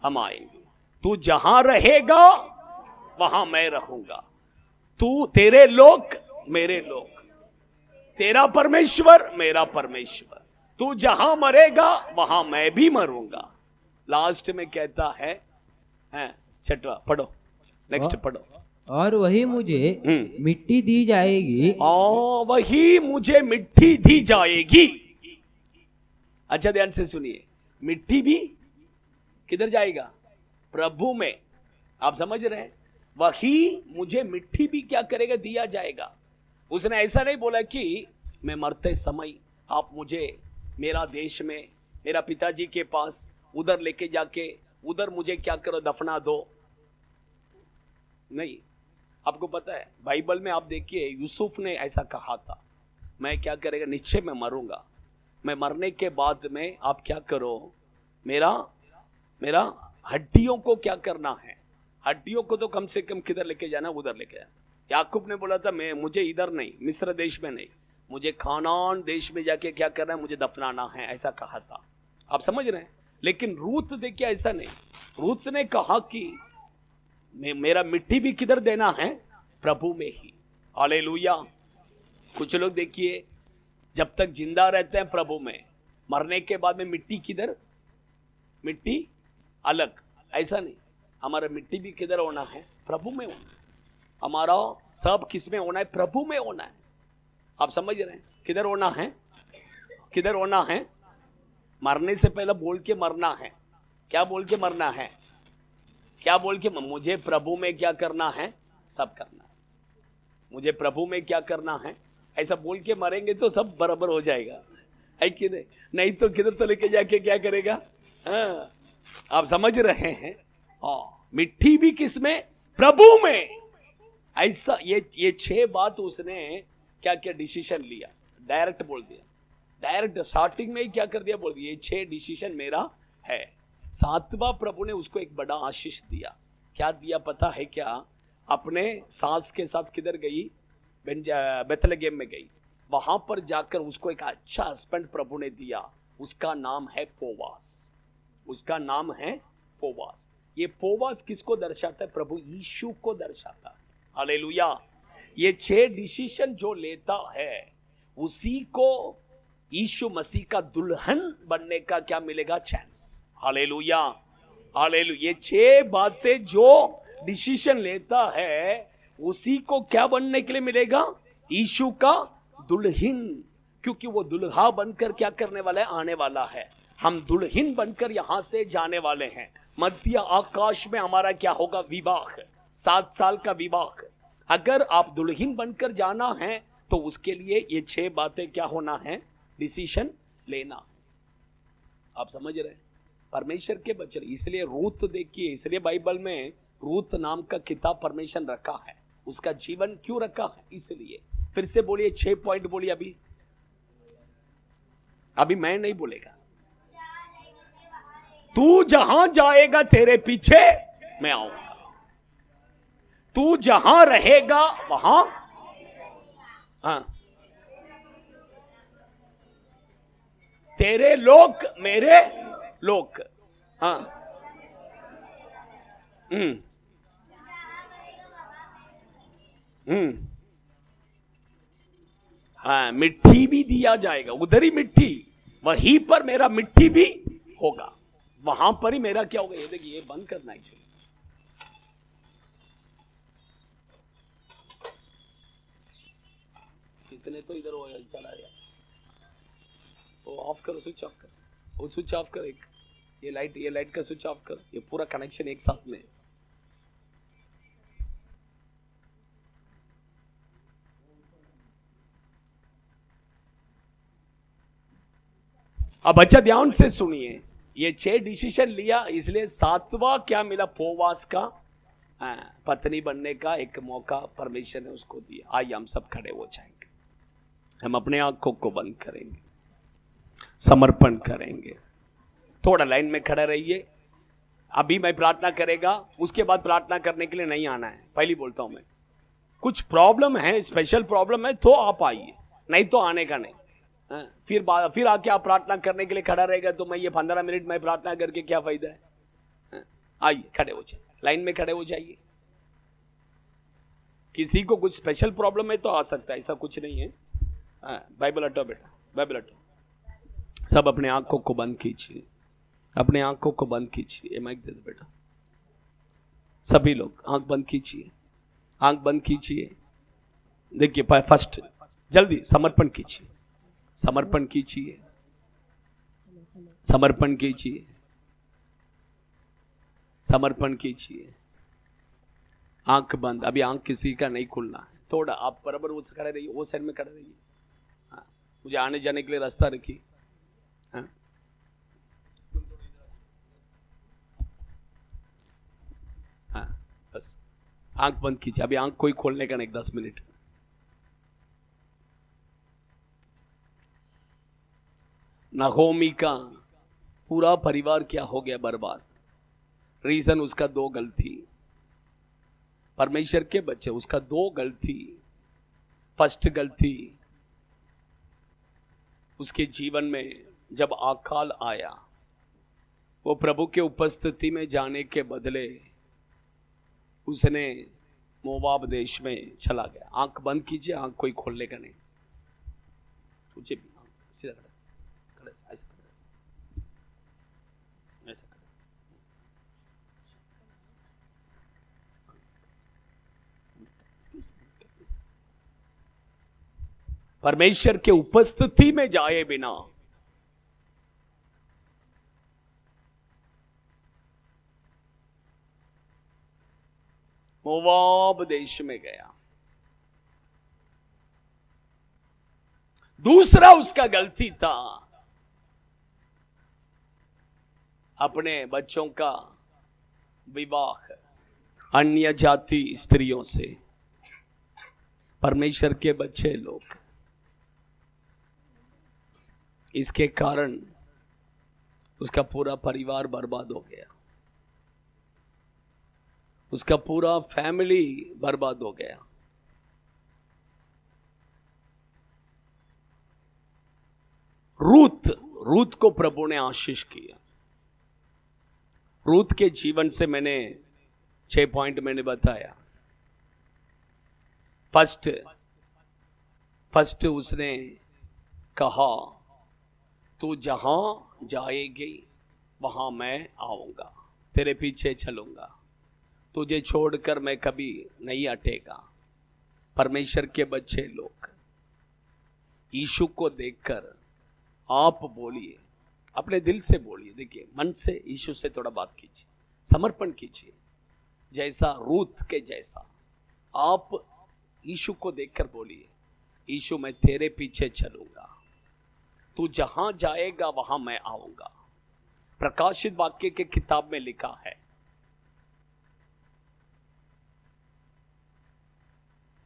हम आएंगे, तू जहां रहेगा वहां मैं रहूंगा, तू तेरे लोग मेरे लोग, तेरा परमेश्वर मेरा परमेश्वर, तू जहां मरेगा वहां मैं भी मरूंगा। लास्ट में कहता है हाँ, छठवा पढ़ो, नेक्स्ट पढ़ो। और वही मुझे मिट्टी दी जाएगी। वही मुझे मिट्टी दी जाएगी। अच्छा ध्यान से सुनिए, मिट्टी भी किधर जाएगा? प्रभु में। आप समझ रहे हैं? वही मुझे मिट्टी भी क्या करेगा? दिया जाएगा। उसने ऐसा नहीं बोला कि मैं मरते समय आप मुझे मेरा देश में, मेरा पिताजी के पास उधर लेके जाके उधर मुझे क्या करो, दफना दो। नहीं, आपको पता है बाइबल में आप देखिए यूसुफ ने ऐसा कहा था, मैं क्या करेगा, निश्चय मैं मरूंगा, मैं मरने के बाद में आप क्या करो, मेरा हड्डियों को क्या करना है, हड्डियों को तो कम से कम किधर लेके जाना, उधर लेके जाना। याकूब ने बोला था मैं, मुझे इधर नहीं, मिस्र देश में नहीं, मुझे खानान देश में जाके क्या करना है, मुझे दफनाना है, ऐसा कहा था। आप समझ रहे हैं? लेकिन रूत देखिए ऐसा नहीं, रूत ने कहा कि मेरा मिट्टी भी किधर देना है? प्रभु में ही। हालेलुया। कुछ लोग देखिए जब तक जिंदा रहते हैं प्रभु में, मरने के बाद में मिट्टी किधर? मिट्टी अलग। ऐसा नहीं, हमारा मिट्टी भी किधर होना है? प्रभु में होना है। हमारा सब किस में होना है? प्रभु में होना है। आप समझ रहे हैं? किधर होना है? किधर होना है? मरने से पहले बोल के मरना है। क्या बोल के मरना है? क्या बोल के? मुझे प्रभु में क्या करना है? सब करना है। मुझे प्रभु में क्या करना है, ऐसा बोल के मरेंगे तो सब बराबर हो जाएगा, है कि नहीं? नहीं तो किधर तो लेके जाके क्या करेगा? हाँ, आप समझ रहे हैं? हाँ, मिट्टी भी किस में? प्रभु में। ऐसा ये 6 बात उसने क्या क्या डिसीजन लिया, डायरेक्ट बोल दिया, डायरेक्ट स्टार्टिंग में ही क्या कर दिया, बोल दिया ये 6 डिसीजन मेरा है। 7वां प्रभु ने उसको एक बड़ा आशीष दिया। क्या दिया पता है क्या? अपने सास के साथ किधर गई? बेथलेहम में गई। वहां पर जाकर उसको एक अच्छा हस्बैंड प्रभु ने दिया, उसका नाम है पोवास। उसका नाम है पोवास। ये पोवास किसको दर्शाता है? प्रभु यीशु को दर्शाता है। हालेलुया। ये 6 डिसीजन जो लेता है उसी को यीशु मसीह का दुल्हन बनने का क्या मिलेगा? चांस। Hallelujah, hallelujah. ये 6 बातें जो डिसीजन लेता है उसी को क्या बनने के लिए मिलेगा? यीशु का दुल्हन। क्योंकि वो दुल्हा बनकर क्या करने वाला है? आने वाला है। हम दुल्हन बनकर यहां से जाने वाले हैं। मध्य आकाश में हमारा क्या होगा? विवाह, 7 साल का विवाह। अगर आप दुल्हन बनकर जाना है तो उसके लिए ये 6 बातें क्या होना है? डिसीजन लेना। आप समझ रहे हैं? परमेश्वर के बच्चे। इसलिए रूत देखिए, इसलिए बाइबल में रूत नाम का किताब परमेश्वर रखा है। उसका जीवन क्यों रखा है? इसलिए। फिर से बोलिए 6 पॉइंट बोलिए। अभी मैं नहीं बोलेगा। तू जहां जाएगा तेरे पीछे मैं आऊंगा, तू जहां रहेगा वहां। हाँ, तेरे लोग मेरे लोग। हाँ, हाँ, मिट्टी भी दिया जाएगा। उधर ही मिट्टी, वहीं पर मेरा मिट्टी भी होगा, वहां पर ही मेरा क्या होगा? ये देखिए, ये बंद करना है। इसने तो इधर चला गया। वो ऑफ करो, स्विच ऑफ कर, वो स्विच ऑफ कर। एक ये लाइट का स्विच ऑफ कर। ये पूरा कनेक्शन एक साथ में। अब अच्छा ध्यान से सुनिए, ये 6 डिसीजन लिया, इसलिए 7वां क्या मिला? पोवास का पत्नी बनने का एक मौका परमेश्वर ने उसको दिया। आइए हम सब खड़े हो जाएंगे, हम अपने आंखों को बंद करेंगे, समर्पण करेंगे। थोड़ा लाइन में खड़ा रहिए। अभी मैं प्रार्थना करेगा, उसके बाद प्रार्थना करने के लिए नहीं आना है। पहली बोलता हूं मैं, कुछ प्रॉब्लम है, स्पेशल प्रॉब्लम है तो आप आइए, नहीं तो आने का नहीं। फिर आके आप प्रार्थना करने के लिए खड़ा रहेगा तो मैं ये 15 मिनट में प्रार्थना करके क्या फायदा है? आइए खड़े हो जाइए, लाइन में खड़े हो जाइए। किसी को कुछ स्पेशल प्रॉब्लम है तो आ सकता है, ऐसा कुछ नहीं है। बाइबल हटाओ बेटा, बाइबल हटाओ। सब अपने आंखों को बंद कीजिए, अपने आंखों को बंद कीजिए। माइक दे दो बेटा। सभी लोग आंख बंद कीजिए, आंख बंद कीजिए। देखिए फर्स्ट जल्दी समर्पण कीजिए, समर्पण कीजिए, समर्पण कीजिए, समर्पण कीजिए। आंख बंद, अभी आंख किसी का नहीं खुलना है। थोड़ा आप बराबर वो खड़े रहिए, वो साइड में खड़े रहिए। हाँ, मुझे आने जाने के लिए रास्ता रखिए। हाँ, हाँ, बस आंख बंद कीजिए। अभी आंख कोई खोलने का नहीं, 10 मिनट। नहोमी का पूरा परिवार क्या हो गया बर्बाद। रीजन उसका दो गलती, परमेश्वर के बच्चे उसका दो गलती। फर्स्ट गलती उसके जीवन में जब अकाल आया, वो प्रभु के उपस्थिति में जाने के बदले उसने मोवाब देश में चला गया। आंख बंद कीजिए, आंख कोई खोलने का नहीं। तुझे भी सीधा खड़ा, खड़ा ऐसे खड़ा, ऐसे खड़ा। परमेश्वर के उपस्थिति में जाए बिना मोवाब देश में गया। दूसरा उसका गलती था अपने बच्चों का विवाह अन्य जाति स्त्रियों से। परमेश्वर के बच्चे लोग, इसके कारण उसका पूरा परिवार बर्बाद हो गया, उसका पूरा फैमिली बर्बाद हो गया। रूत को प्रभु ने आशीष किया। रूत के जीवन से मैंने 6 पॉइंट मैंने बताया। फर्स्ट उसने कहा, तू जहां जाएगी वहां मैं आऊंगा, तेरे पीछे चलूंगा, तुझे छोड़कर मैं कभी नहीं हटेगा। परमेश्वर के बच्चे लोग, यीशु को देखकर आप बोलिए, अपने दिल से बोलिए। देखिए, मन से यीशु से थोड़ा बात कीजिए, समर्पण कीजिए। जैसा रूत के जैसा आप यीशु को देखकर बोलिए, यीशु मैं तेरे पीछे चलूंगा, तू जहां जाएगा वहां मैं आऊंगा। प्रकाशित वाक्य के किताब में लिखा है,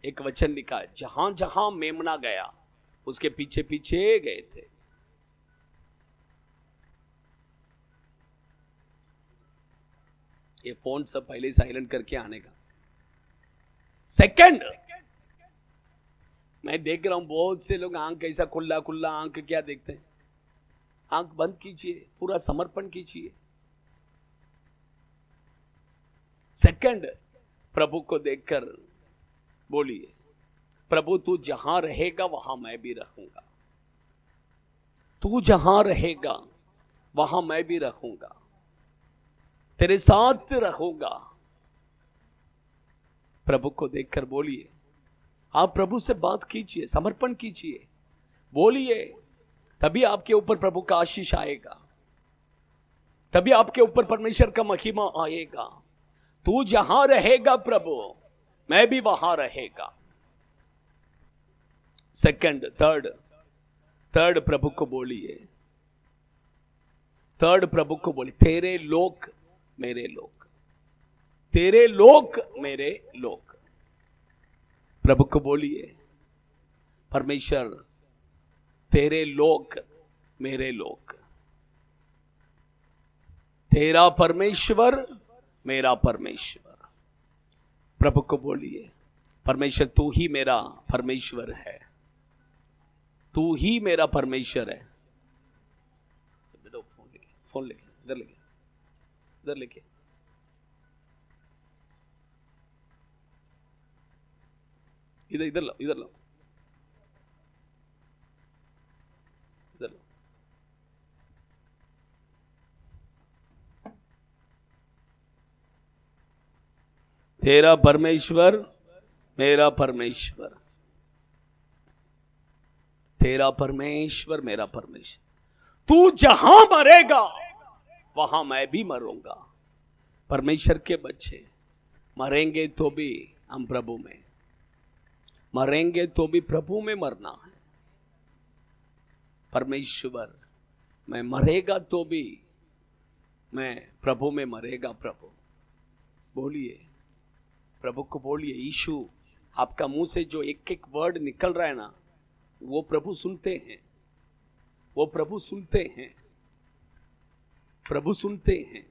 एक वचन लिखा है, जहां जहां मेमना गया उसके पीछे पीछे गए थे। ये फोन सब पहले साइलेंट करके आने का। सेकंड, मैं देख रहा हूं बहुत से लोग आंख कैसा खुला खुला आंख क्या देखते हैं। आंख बंद कीजिए, पूरा समर्पण कीजिए। सेकंड, प्रभु को देखकर बोलिए, प्रभु तू जहां रहेगा वहां मैं भी रहूंगा, तू जहां रहेगा वहां मैं भी रहूंगा, तेरे साथ रहूंगा। प्रभु को देखकर बोलिए। आप प्रभु से बात कीजिए, समर्पण कीजिए, बोलिए, तभी आपके ऊपर प्रभु का आशीष आएगा, तभी आपके ऊपर परमेश्वर का महिमा आएगा। तू जहां रहेगा प्रभु मैं भी वहां रहेगा। सेकंड, थर्ड प्रभु को बोलिए, थर्ड प्रभु को बोलिए, तेरे लोग मेरे लोग, तेरे लोग मेरे लोग। प्रभु को बोलिए, परमेश्वर तेरे लोग मेरे लोग, तेरा परमेश्वर मेरा परमेश्वर। प्रभु को बोलिए, परमेश्वर तू ही मेरा परमेश्वर है, तू ही मेरा परमेश्वर है। फोन लेके इधर लेके, इधर लेके, इधर इधर लो, इधर लो, इधर लो। तेरा परमेश्वर मेरा परमेश्वर, तेरा परमेश्वर मेरा परमेश्वर। तू जहां मरेगा वहां मैं भी मरूंगा। परमेश्वर के बच्चे मरेंगे तो भी हम प्रभु में, मरेंगे तो भी प्रभु में मरना है। परमेश्वर मैं मरेगा तो भी मैं प्रभु में मरेगा। प्रभु बोलिए, प्रभु को बोलिए। यीशु, आपका मुंह से जो एक एक वर्ड निकल रहा है ना, वो प्रभु सुनते हैं, वो प्रभु सुनते हैं, प्रभु सुनते हैं।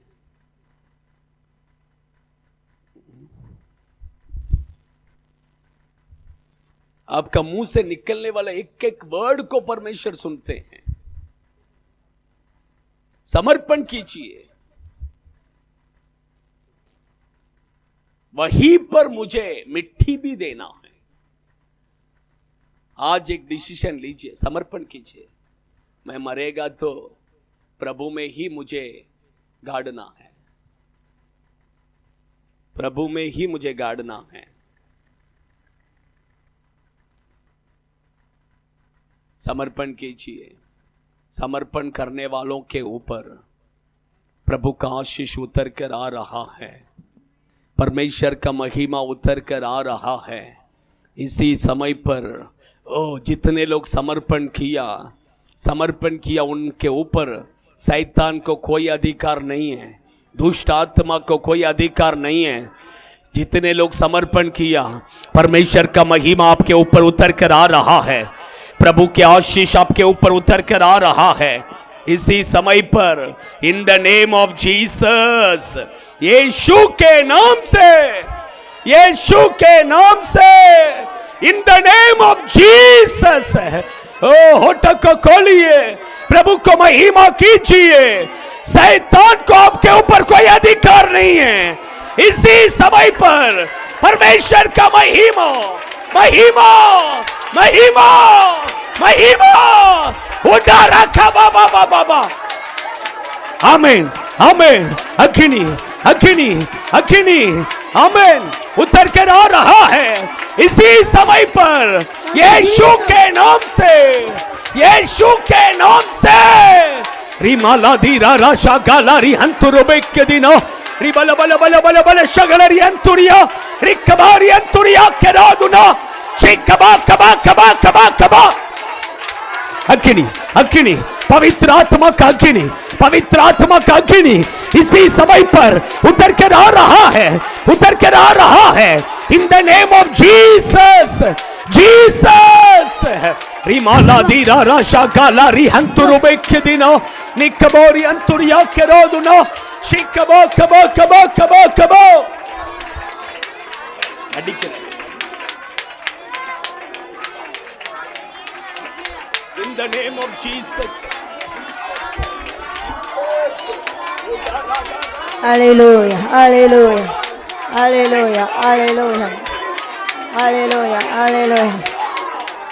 आपका मुंह से निकलने वाला एक एक वर्ड को परमेश्वर सुनते हैं। समर्पण कीजिए। वहीं पर मुझे मिट्टी भी देना है। आज एक डिसीजन लीजिए, समर्पण कीजिए। मैं मरेगा तो प्रभु में ही मुझे गाड़ना है, प्रभु में ही मुझे गाड़ना है। समर्पण कीजिए। समर्पण करने वालों के ऊपर प्रभु का आशीष उतर कर आ रहा है, परमेश्वर का महिमा उतर कर आ रहा है। इसी समय पर जितने लोग समर्पण किया उनके ऊपर शैतान को कोई अधिकार नहीं है, दुष्ट आत्मा को कोई अधिकार नहीं है। जितने लोग समर्पण किया, परमेश्वर का महिमा आपके ऊपर उतर कर आ रहा है, प्रभु के आशीष आपके ऊपर उतर कर आ रहा है। इसी समय पर in the name of Jesus, यीशु के नाम से, यीशु के नाम से, in the name of Jesus. होठों को खोलिए, प्रभु को महिमा कीजिए। शैतान को आपके ऊपर कोई अधिकार नहीं है। इसी समय पर परमेश्वर का महिमा, महिमा, महिमा, महिमा उठा रखा। बाबा बाबा बाबा, आमीन आमीन। अग्नि अग्नि अग्नि, आमीन, उतर कर आ रहा है इसी समय पर, यीशु के नाम से, यीशु के नाम से। रिमाला धीरा राशा गालारी हंतुरुबे के दिनो रिबल बल बल बल बल शगलरी अंतुरिया रिकबारी अंतुरिया के रादुना शिकबा कबा कबा कबा कबा। अग्नि अग्नि, पवित्र आत्मा का अग्नि, पवित्र आत्मा का अग्नि इसी समय पर उतर कर आ रहा है, उतर कर आ रहा है। In the name of Jesus, Jesus. रिमाला दीरा राशा गाला रिहंतुरुबे के दिनो निकबोरी अंतुरिया के रोदुनो शिकबो कबो कबो कबो कबो। In the name of Jesus. Hallelujah, hallelujah, hallelujah, hallelujah, hallelujah, hallelujah,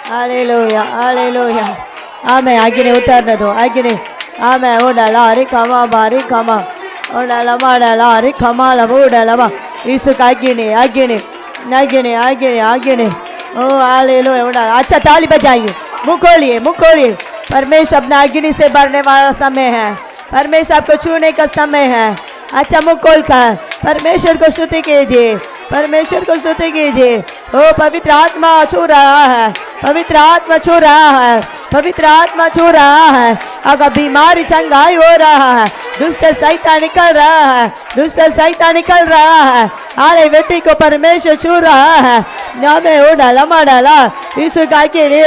hallelujah, hallelujah. Amen. Agine utarne do, agine. Amen. Odala ri kama bari kama. Odala madala ri kama la odala ba. Isu agine, agine, agine, agine, agine. Oh, hallelujah. Odala. अच्छा ताली बजाइए, मुँह खोलिए। परमेश्वर अपना अग्नि से भरने वाला समय है, परमेश्वर आपको छूने का समय है। अच्छा मुँह खोल कर परमेश्वर को स्तुति कीजिए, परमेश्वर को स्तुति कीजिए। ओ पवित्र आत्मा छू रहा है, पवित्र आत्मा छू रहा है, पवित्र आत्मा छू रहा है। अगर बीमारी चंगाई हो रहा है, दुष्ट शैतान निकल रहा है, दुष्ट शैतान निकल रहा है। अरे व्यक्ति को परमेश्वर छू रहा है। नामे ओ डाला मा डाला यीशु का आगे ने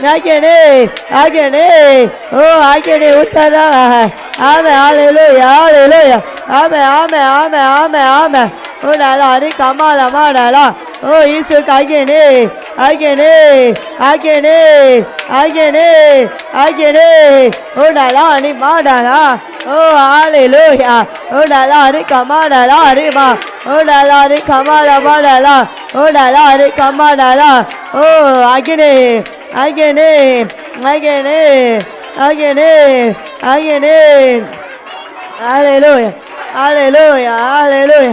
ओ आगे ने उतर रहा है। आमे हालेलुया हालेलुया, आमे आमे आमे आमे आमे। ओ डाला रे कमाला मा डाला ओ यीशु का आगे ने आगे ने आगे ने आगे ने आगे ने ओ डाला रे मा डाला ओ हालेलुया। ओ डाला रे कमा डाला रे मा ओ डाला रे कमाला मा डाला ओ डाला रे कमा डाला ओ आगे ने आगे ने आगे ने आगे ने आगे ने। Hallelujah hallelujah hallelujah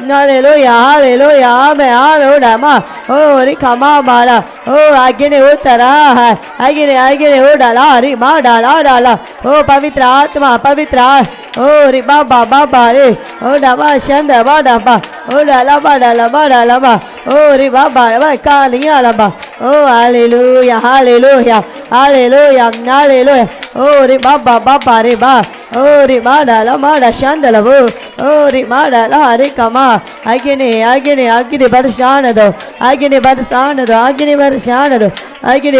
Hallelujah, hallelujah, amen, hallelujah, oh, rikama mara, oh, agine utara, agine udala, rima dala, oh, pavitra atma, pavitra, oh, rima baba re, oh, dama shanda baba, oh, dala, oh, rima baba, kaniya laba, oh, hallelujah, hallelujah, hallelujah, hallelujah, oh, rima baba re ba, oh, rima dala, shanda labo, oh, rima dala, rikama. Agini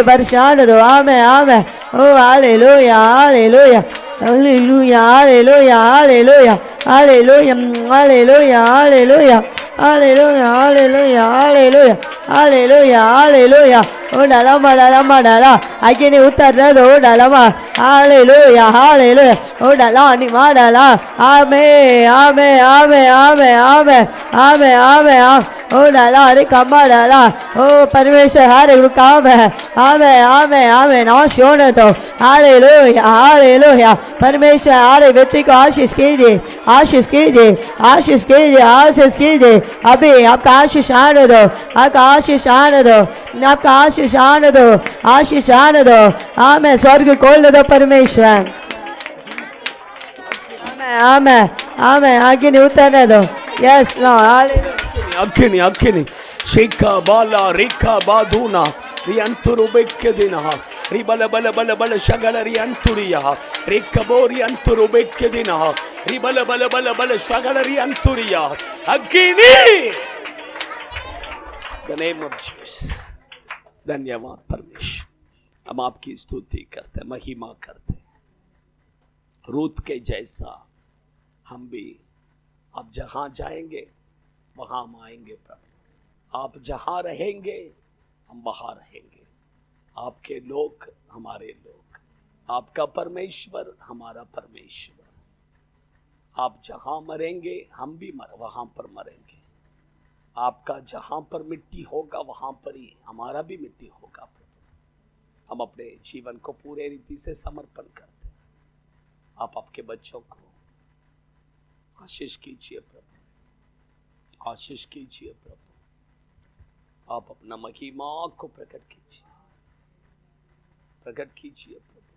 barshanado, amen, amen, oh, hallelujah, hallelujah, hallelujah, hallelujah, hallelujah, hallelujah, hallelujah, hallelujah, hallelujah, hallelujah, hallelujah, hallelujah, hallelujah, oh, dalama, agini uttarado, dalama, hallelujah, hallelujah, oh, dalani madala, amen, amen, amen, amen, amen, amen, amen, oh, dala, rikama, oh, परमेश्वर हर एक काम है, आमें, आमें, आमें, ना शोने तो, hallelujah, hallelujah, परमेश्वर हर एक व्यक्ति को आशीष कीजिए, आशीष कीजिए, आशीष कीजिए, आशीष कीजिए, अभी आपका आशीष आने दो, आपका आशीष आने दो, आपका आशीष आने दो, आशीष आने दो, आमें, स्वर्ग खोल दो परमेश्वर, आमें, आमें, आमें, आगे नहीं उतरने दो, yes Lord, hallelujah. Akini shika bala rika baduna rianturu bekkedina ribala bala shagala rianturiya rikabori anturu bekkedina ribala bala shagala rianturiya Akini. The name of Jesus. धन्यवाद परमेश्वर, हम आपकी स्तुति करते हैं, महिमा करते हैं. रूत के जैसा हम भी अब जहां जाएंगे वहां हम आएंगे प्रभु. आप जहां रहेंगे हम वहां रहेंगे. आपके लोग हमारे लोग, आपका परमेश्वर हमारा परमेश्वर. आप जहां मरेंगे हम भी वहां पर मरेंगे. आपका जहां पर मिट्टी होगा वहां पर ही हमारा भी मिट्टी होगा प्रभु. हम अपने जीवन को पूरे रीति से समर्पण करते हैं. आप आपके बच्चों को आशीष कीजिए प्रभु, आशीष कीजिए प्रभु. आप अपना महिमा को प्रकट कीजिए, प्रकट कीजिए प्रभु.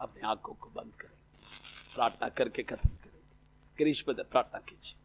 अपने आंखों को बंद करें, प्रार्थना करके खत्म करेंगे. गिरीश ब्रदर प्रार्थना कीजिए.